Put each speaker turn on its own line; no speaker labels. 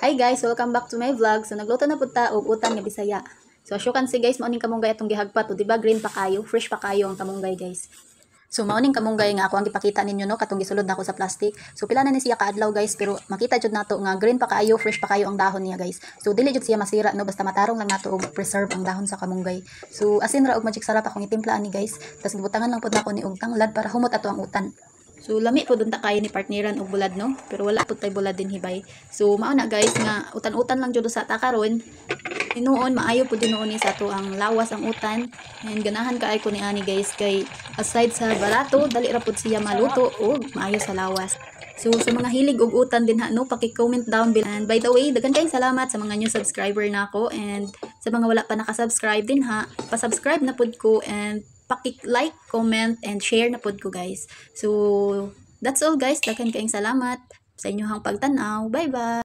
Hi guys, welcome back to my vlog. So nagluto na pud ta og utan nga Bisaya. So as you can see guys, maoning kamunggay atong gihagpat, o di ba green pa kayo, fresh pa kayo ang kamunggay guys. So maoning kamunggay nga ako ang gipakita ninyo no katong gisulod nako sa plastic. So pila na ni siya kaadlaw guys, pero makita jud nato nga green pa kayo, fresh pa kayo ang dahon niya guys. So dili jud siya masira no, basta matarong lang nato og preserve ang dahon sa kamunggay. So asin ra og magic sarap akong itimplaan ni guys. Tas gibutangan lang pud nako ni og tanglad para humot ato ang utan. So lami po dun ta kayo ni partneran og bulad no, pero wala pud tay bulad din hibay. So mao na guys nga utan-utan lang jud sa ta karon. Tinuon maayo pud tinuon ni sa to ang lawas ang utan. And ganahan kaay ko ni ani guys kay aside sa barato, dali ra pud siya maluto og maayo sa lawas. So sa mga hilig og utan din ha no, paki-comment down below. And by the way, daghan kayong salamat sa mga new subscriber nako, and sa mga wala pa naka-subscribe din ha, pa-subscribe na pud ko, and paki-like, comment, and share na pod ko guys. So, that's all guys. Daghan kayong salamat sa inyong pagtanaw. Bye-bye!